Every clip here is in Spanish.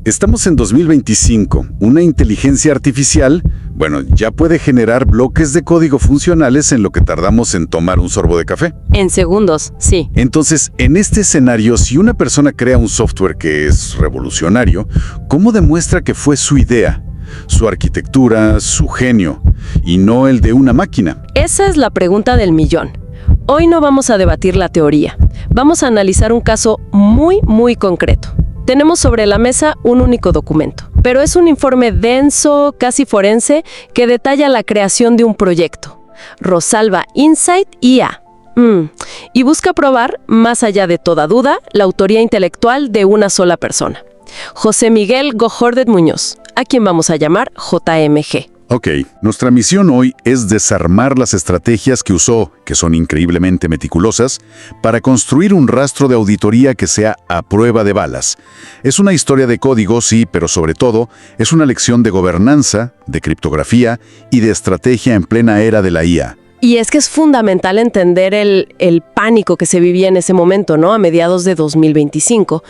Estamos en 2025. Una inteligencia artificial, ya puede generar bloques de código funcionales en lo que tardamos en tomar un sorbo de café. En segundos, sí. Entonces, en este escenario, si una persona crea un software que es revolucionario, ¿cómo demuestra que fue su idea, su arquitectura, su genio, y no el de una máquina? Esa es la pregunta del millón. Hoy no vamos a debatir la teoría. Vamos a analizar un caso muy concreto. Tenemos sobre la mesa un único documento, pero es un informe denso, casi forense, que detalla la creación de un proyecto, Rosalba Insight IA. Y busca probar, más allá de toda duda, la autoría intelectual de una sola persona. José Miguel Gojordet Muñoz, a quien vamos a llamar JMG. Ok, nuestra misión hoy es desarmar las estrategias que usó, que son increíblemente meticulosas, para construir un rastro de auditoría que sea a prueba de balas. Es una historia de código, sí, pero sobre todo es una lección de gobernanza, de criptografía y de estrategia en plena era de la IA. Y es que es fundamental entender el pánico que se vivía en ese momento, ¿no? A mediados de 2025.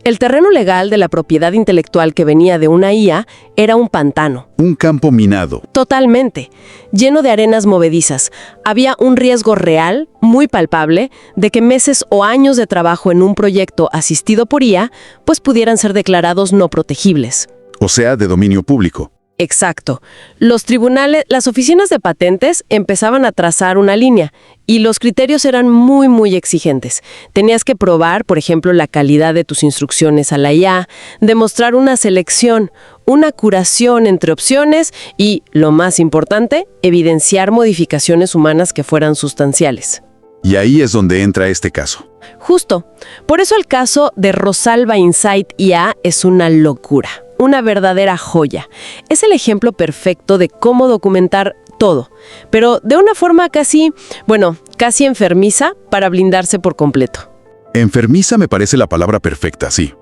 El terreno legal de la propiedad intelectual que venía de una IA era un pantano. Un campo minado. Totalmente, lleno de arenas movedizas. Había un riesgo real, muy palpable, de que meses o años de trabajo en un proyecto asistido por IA, pues pudieran ser declarados no protegibles. O sea, de dominio público. Exacto. Los tribunales, las oficinas de patentes empezaban a trazar una línea y los criterios eran muy exigentes. Tenías que probar, por ejemplo, la calidad de tus instrucciones a la IA, demostrar una selección, una curación entre opciones y, lo más importante, evidenciar modificaciones humanas que fueran sustanciales. Y ahí es donde entra este caso. Justo. Por eso el caso de Rosalba Insight IA es una locura. Una verdadera joya. Es el ejemplo perfecto de cómo documentar todo, pero de una forma casi enfermiza para blindarse por completo. Enfermiza me parece la palabra perfecta, sí.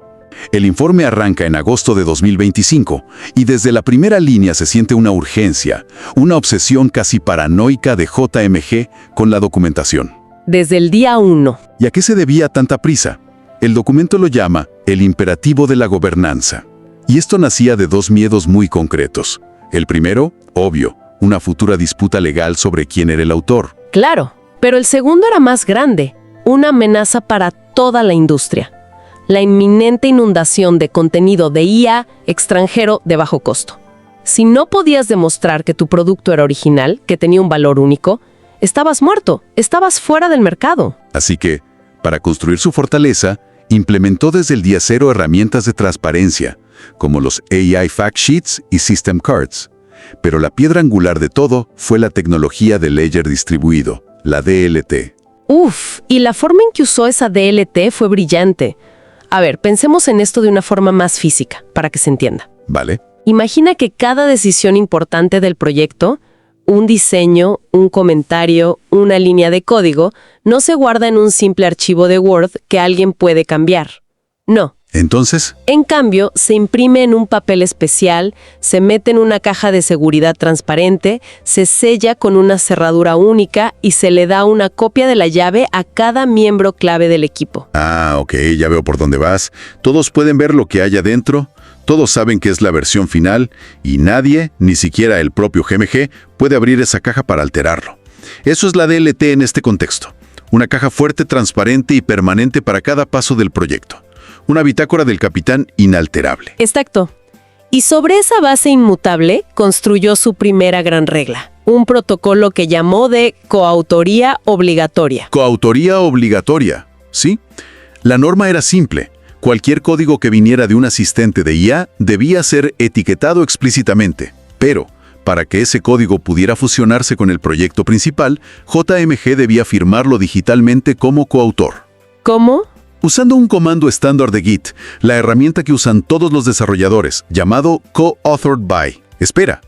El informe arranca en agosto de 2025 y desde la primera línea se siente una urgencia, una obsesión casi paranoica de JMG con la documentación. Desde el día 1. ¿Y a qué se debía tanta prisa? El documento lo llama el imperativo de la gobernanza. Y esto nacía de dos miedos muy concretos. El primero, obvio, una futura disputa legal sobre quién era el autor. Claro, pero el segundo era más grande, una amenaza para toda la industria. La inminente inundación de contenido de IA extranjero de bajo costo. Si no podías demostrar que tu producto era original, que tenía un valor único, estabas muerto, estabas fuera del mercado. Así que, para construir su fortaleza, implementó desde el día cero herramientas de transparencia, como los AI Fact Sheets y System Cards. Pero la piedra angular de todo fue la tecnología de ledger distribuido, la DLT. Y la forma en que usó esa DLT fue brillante. A ver, pensemos en esto de una forma más física, para que se entienda. Vale. Imagina que cada decisión importante del proyecto, un diseño, un comentario, una línea de código, no se guarda en un simple archivo de Word que alguien puede cambiar. No. Entonces, En cambio, se imprime en un papel especial, se mete en una caja de seguridad transparente, se sella con una cerradura única y se le da una copia de la llave a cada miembro clave del equipo. ok, ya veo por dónde vas. Todos pueden ver lo que hay adentro, todos saben que es la versión final y nadie, ni siquiera el propio GMG, puede abrir esa caja para alterarlo. Eso es la DLT en este contexto. Una caja fuerte, transparente y permanente para cada paso del proyecto. Una bitácora del capitán inalterable. Exacto. Y sobre esa base inmutable construyó su primera gran regla, un protocolo que llamó de coautoría obligatoria. Coautoría obligatoria, ¿sí? La norma era simple. Cualquier código que viniera de un asistente de IA debía ser etiquetado explícitamente. Pero, para que ese código pudiera fusionarse con el proyecto principal, JMG debía firmarlo digitalmente como coautor. ¿Cómo? Usando un comando estándar de Git, la herramienta que usan todos los desarrolladores, llamado Co-Authored By. Espera.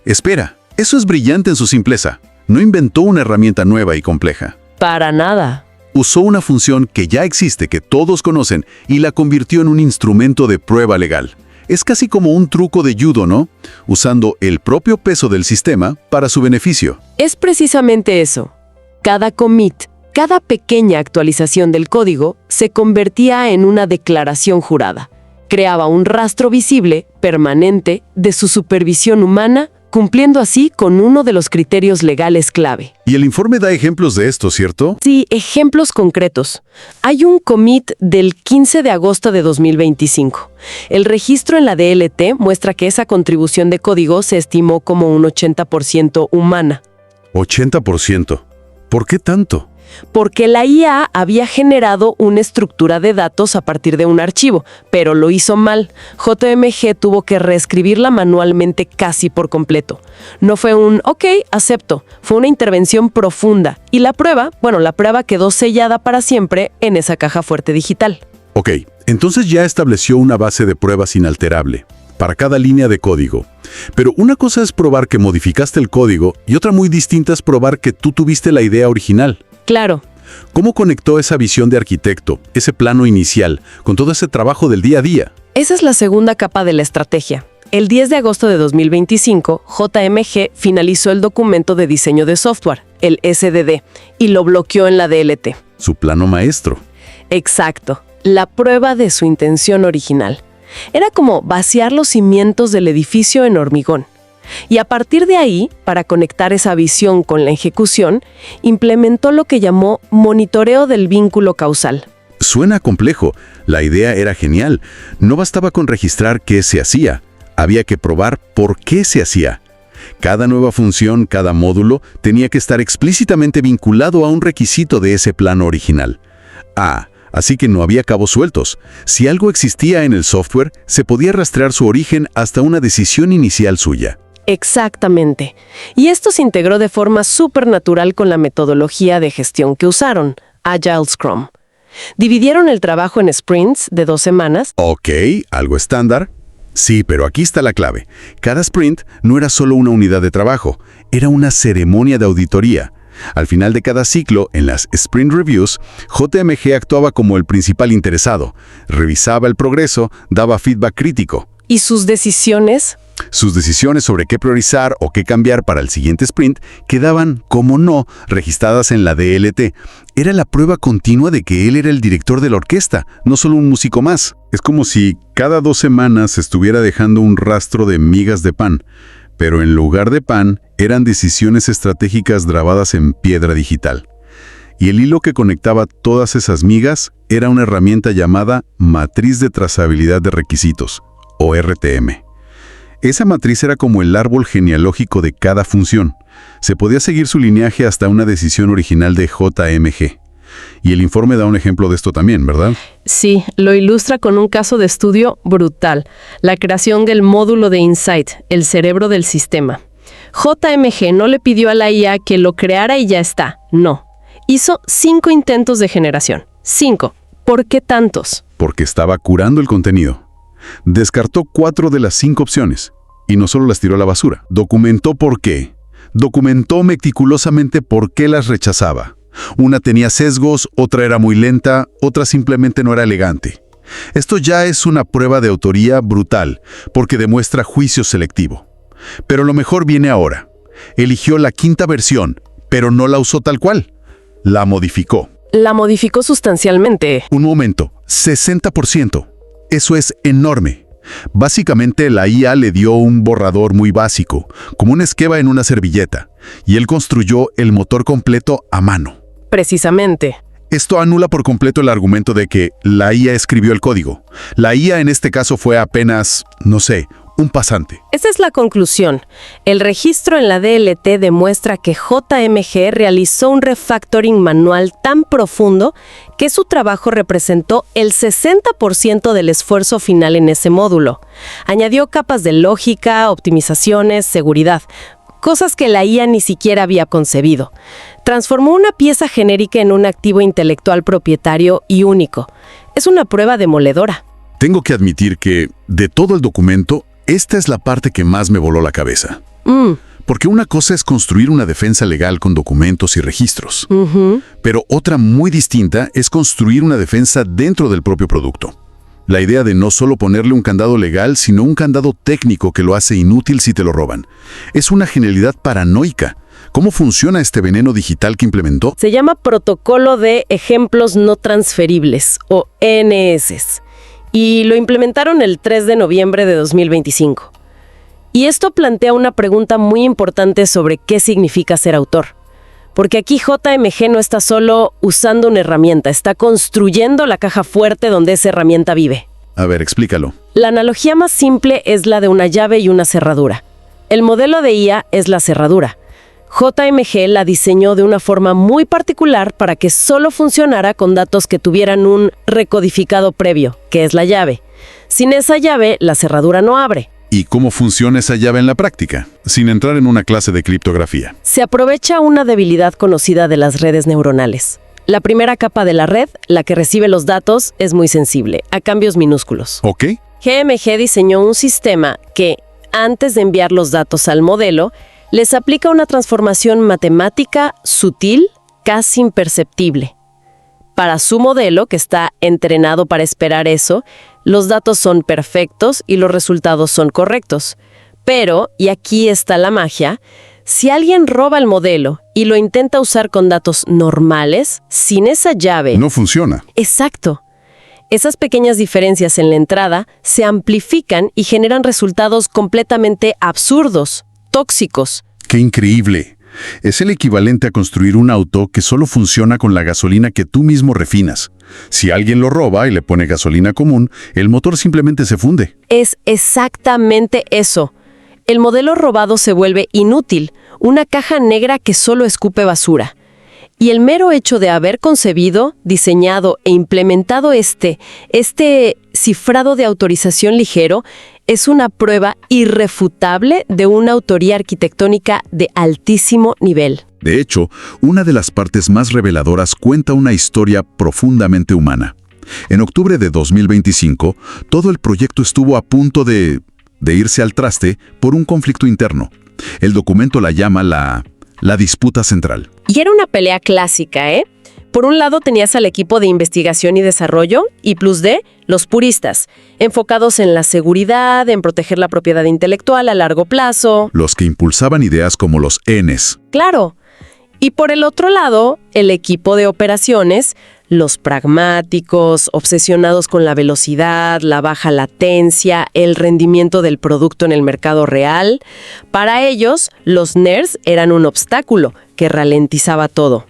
Eso es brillante en su simpleza. No inventó una herramienta nueva y compleja. Para nada. Usó una función que ya existe, que todos conocen, y la convirtió en un instrumento de prueba legal. Es casi como un truco de judo, ¿no? Usando el propio peso del sistema para su beneficio. Es precisamente eso. Cada commit, cada pequeña actualización del código se convertía en una declaración jurada. Creaba un rastro visible, permanente, de su supervisión humana, cumpliendo así con uno de los criterios legales clave. Y el informe da ejemplos de esto, ¿cierto? Sí, ejemplos concretos. Hay un commit del 15 de agosto de 2025. El registro en la DLT muestra que esa contribución de código se estimó como un 80% humana. 80%. ¿Por qué tanto? Porque la IA había generado una estructura de datos a partir de un archivo, pero lo hizo mal. JMG tuvo que reescribirla manualmente casi por completo. No fue un ok, acepto, fue una intervención profunda. Y la prueba quedó sellada para siempre en esa caja fuerte digital. Ok, entonces ya estableció una base de pruebas inalterable para cada línea de código. Pero una cosa es probar que modificaste el código y otra muy distinta es probar que tú tuviste la idea original. Claro. ¿Cómo conectó esa visión de arquitecto, ese plano inicial, con todo ese trabajo del día a día? Esa es la segunda capa de la estrategia. El 10 de agosto de 2025, JMG finalizó el documento de diseño de software, el SDD, y lo bloqueó en la DLT. Su plano maestro. Exacto, la prueba de su intención original. Era como vaciar los cimientos del edificio en hormigón. Y a partir de ahí, para conectar esa visión con la ejecución, implementó lo que llamó monitoreo del vínculo causal. Suena complejo. La idea era genial. No bastaba con registrar qué se hacía. Había que probar por qué se hacía. Cada nueva función, cada módulo, tenía que estar explícitamente vinculado a un requisito de ese plano original. Así que no había cabos sueltos. Si algo existía en el software, se podía rastrear su origen hasta una decisión inicial suya. Exactamente. Y esto se integró de forma supernatural con la metodología de gestión que usaron, Agile Scrum. Dividieron el trabajo en sprints de 2 semanas. Ok, algo estándar. Sí, pero aquí está la clave. Cada sprint no era solo una unidad de trabajo, era una ceremonia de auditoría. Al final de cada ciclo, en las Sprint Reviews, JMG actuaba como el principal interesado. Revisaba el progreso, daba feedback crítico. ¿Y sus decisiones? Sus decisiones sobre qué priorizar o qué cambiar para el siguiente sprint quedaban, como no, registradas en la DLT. Era la prueba continua de que él era el director de la orquesta, no solo un músico más. Es como si cada 2 semanas estuviera dejando un rastro de migas de pan. Pero en lugar de pan, eran decisiones estratégicas grabadas en piedra digital. Y el hilo que conectaba todas esas migas era una herramienta llamada Matriz de Trazabilidad de Requisitos, o RTM. Esa matriz era como el árbol genealógico de cada función. Se podía seguir su lineaje hasta una decisión original de JMG. Y el informe da un ejemplo de esto también, ¿verdad? Sí, lo ilustra con un caso de estudio brutal. La creación del módulo de Insight, el cerebro del sistema. JMG no le pidió a la IA que lo creara y ya está. No. Hizo 5 intentos de generación. 5. ¿Por qué tantos? Porque estaba curando el contenido. Descartó 4 de las 5 opciones. Y no solo las tiró a la basura. Documentó por qué. Documentó meticulosamente por qué las rechazaba. Una tenía sesgos, otra era muy lenta, otra simplemente no era elegante. Esto ya es una prueba de autoría brutal, porque demuestra juicio selectivo. Pero lo mejor viene ahora. Eligió la 5ª versión, pero no la usó tal cual. La modificó. La modificó sustancialmente. Un momento, 60%. Eso es enorme. Básicamente la IA le dio un borrador muy básico, como un esquema en una servilleta, y él construyó el motor completo a mano. Precisamente. Esto anula por completo el argumento de que la IA escribió el código. La IA en este caso fue apenas, no sé, un pasante. Esa es la conclusión. El registro en la DLT demuestra que JMG realizó un refactoring manual tan profundo que su trabajo representó el 60% del esfuerzo final en ese módulo. Añadió capas de lógica, optimizaciones, seguridad, cosas que la IA ni siquiera había concebido. Transformó una pieza genérica en un activo intelectual propietario y único. Es una prueba demoledora. Tengo que admitir que, de todo el documento, esta es la parte que más me voló la cabeza. Porque una cosa es construir una defensa legal con documentos y registros. Pero otra muy distinta es construir una defensa dentro del propio producto. La idea de no solo ponerle un candado legal, sino un candado técnico que lo hace inútil si te lo roban. Es una genialidad paranoica. ¿Cómo funciona este veneno digital que implementó? Se llama Protocolo de Ejemplos No Transferibles, o ENS. y lo implementaron el 3 de noviembre de 2025. Y esto plantea una pregunta muy importante sobre qué significa ser autor. Porque aquí JMG no está solo usando una herramienta, está construyendo la caja fuerte donde esa herramienta vive. A ver, explícalo. La analogía más simple es la de una llave y una cerradura. El modelo de IA es la cerradura. JMG la diseñó de una forma muy particular para que solo funcionara con datos que tuvieran un recodificado previo, que es la llave. Sin esa llave, la cerradura no abre. ¿Y cómo funciona esa llave en la práctica? Sin entrar en una clase de criptografía. Se aprovecha una debilidad conocida de las redes neuronales. La primera capa de la red, la que recibe los datos, es muy sensible a cambios minúsculos. ¿Ok? GMG diseñó un sistema que, antes de enviar los datos al modelo, les aplica una transformación matemática sutil, casi imperceptible. Para su modelo, que está entrenado para esperar eso, los datos son perfectos y los resultados son correctos. Pero, y aquí está la magia, si alguien roba el modelo y lo intenta usar con datos normales, sin esa llave... No funciona. Exacto. Esas pequeñas diferencias en la entrada se amplifican y generan resultados completamente absurdos, tóxicos. ¡Qué increíble! Es el equivalente a construir un auto que solo funciona con la gasolina que tú mismo refinas. Si alguien lo roba y le pone gasolina común, el motor simplemente se funde. Es exactamente eso. El modelo robado se vuelve inútil, una caja negra que solo escupe basura. Y el mero hecho de haber concebido, diseñado e implementado este cifrado de autorización ligero es una prueba irrefutable de una autoría arquitectónica de altísimo nivel. De hecho, una de las partes más reveladoras cuenta una historia profundamente humana. En octubre de 2025, todo el proyecto estuvo a punto de irse al traste por un conflicto interno. El documento la llama la disputa central. Y era una pelea clásica, ¿eh? Por un lado tenías al equipo de investigación y desarrollo, y plus D, los puristas, enfocados en la seguridad, en proteger la propiedad intelectual a largo plazo. Los que impulsaban ideas como los Ns. Claro. Y por el otro lado, el equipo de operaciones, los pragmáticos, obsesionados con la velocidad, la baja latencia, el rendimiento del producto en el mercado real. Para ellos, los nerds eran un obstáculo que ralentizaba todo.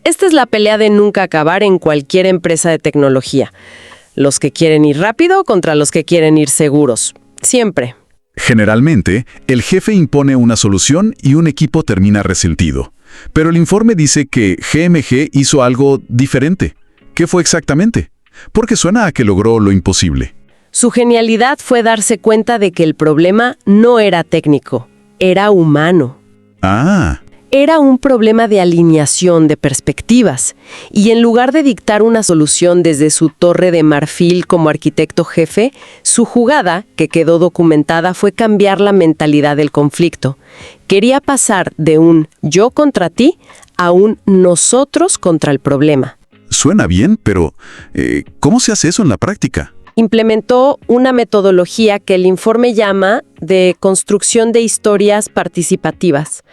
Esta es la pelea de nunca acabar en cualquier empresa de tecnología. Los que quieren ir rápido contra los que quieren ir seguros. Siempre. Generalmente, el jefe impone una solución y un equipo termina resentido. Pero el informe dice que GMG hizo algo diferente. ¿Qué fue exactamente? Porque suena a que logró lo imposible. Su genialidad fue darse cuenta de que el problema no era técnico, era humano. Ah. Era un problema de alineación de perspectivas, y en lugar de dictar una solución desde su torre de marfil como arquitecto jefe, su jugada, que quedó documentada, fue cambiar la mentalidad del conflicto. Quería pasar de un yo contra ti a un nosotros contra el problema. Suena bien, pero ¿cómo se hace eso en la práctica? Implementó una metodología que el informe llama de construcción de historias participativas.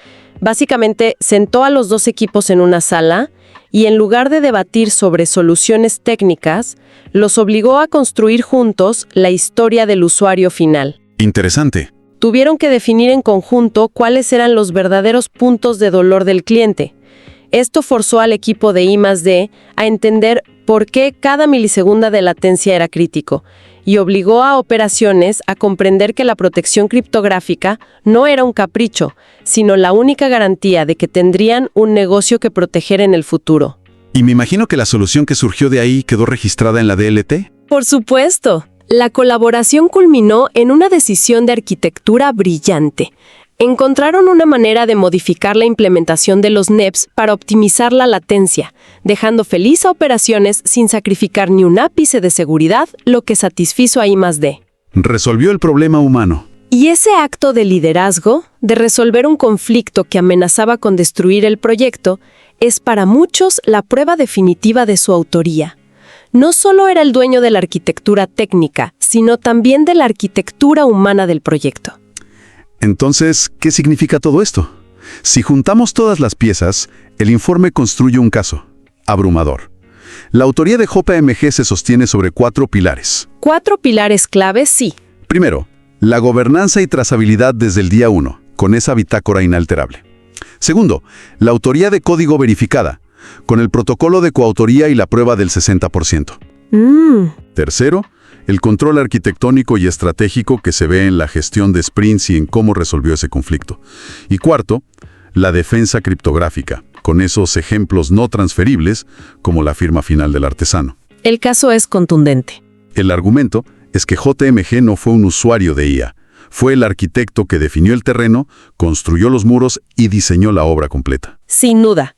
Básicamente, sentó a los dos equipos en una sala y en lugar de debatir sobre soluciones técnicas, los obligó a construir juntos la historia del usuario final. Interesante. Tuvieron que definir en conjunto cuáles eran los verdaderos puntos de dolor del cliente. Esto forzó al equipo de I+D a entender por qué cada milisegunda de latencia era crítico y obligó a operaciones a comprender que la protección criptográfica no era un capricho, sino la única garantía de que tendrían un negocio que proteger en el futuro. Y me imagino que la solución que surgió de ahí quedó registrada en la DLT. Por supuesto. La colaboración culminó en una decisión de arquitectura brillante. Encontraron una manera de modificar la implementación de los NEPs para optimizar la latencia, dejando feliz a operaciones sin sacrificar ni un ápice de seguridad, lo que satisfizo a I+D. Resolvió el problema humano. Y ese acto de liderazgo, de resolver un conflicto que amenazaba con destruir el proyecto, es para muchos la prueba definitiva de su autoría. No solo era el dueño de la arquitectura técnica, sino también de la arquitectura humana del proyecto. Entonces, ¿qué significa todo esto? Si juntamos todas las piezas, el informe construye un caso abrumador. La autoría de JMG se sostiene sobre 4 pilares. 4 pilares claves, sí. Primero, la gobernanza y trazabilidad desde el día 1, con esa bitácora inalterable. Segundo, la autoría de código verificada, con el protocolo de coautoría y la prueba del 60%. Tercero, el control arquitectónico y estratégico que se ve en la gestión de sprints y en cómo resolvió ese conflicto. Y cuarto, la defensa criptográfica, con esos ejemplos no transferibles como la firma final del artesano. El caso es contundente. El argumento es que JMG no fue un usuario de IA. Fue el arquitecto que definió el terreno, construyó los muros y diseñó la obra completa. Sin duda.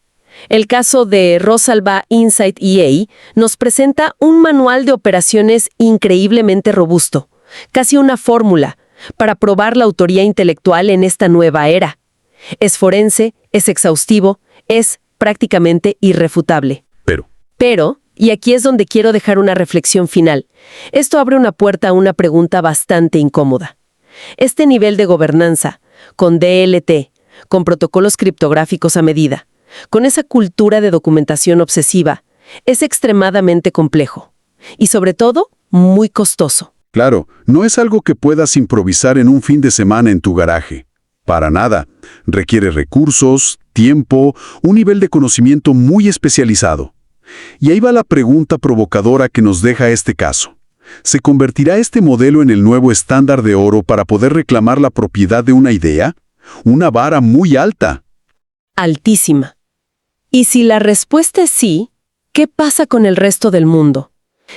El caso de Rosalba Insight EA nos presenta un manual de operaciones increíblemente robusto, casi una fórmula, para probar la autoría intelectual en esta nueva era. Es forense, es exhaustivo, es prácticamente irrefutable. Pero, y aquí es donde quiero dejar una reflexión final, esto abre una puerta a una pregunta bastante incómoda. Este nivel de gobernanza, con DLT, con protocolos criptográficos a medida, con esa cultura de documentación obsesiva, es extremadamente complejo y, sobre todo, muy costoso. Claro, no es algo que puedas improvisar en un fin de semana en tu garaje. Para nada. Requiere recursos, tiempo, un nivel de conocimiento muy especializado. Y ahí va la pregunta provocadora que nos deja este caso. ¿Se convertirá este modelo en el nuevo estándar de oro para poder reclamar la propiedad de una idea? Una vara muy alta. Altísima. Y si la respuesta es sí, ¿qué pasa con el resto del mundo?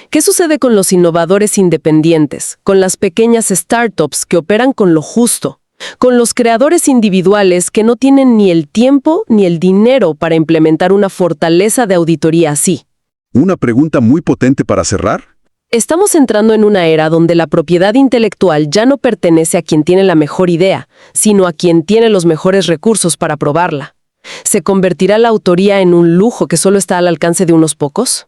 ¿Qué sucede con los innovadores independientes, con las pequeñas startups que operan con lo justo, con los creadores individuales que no tienen ni el tiempo ni el dinero para implementar una fortaleza de auditoría así? Una pregunta muy potente para cerrar. Estamos entrando en una era donde la propiedad intelectual ya no pertenece a quien tiene la mejor idea, sino a quien tiene los mejores recursos para probarla. ¿Se convertirá la autoría en un lujo que solo está al alcance de unos pocos?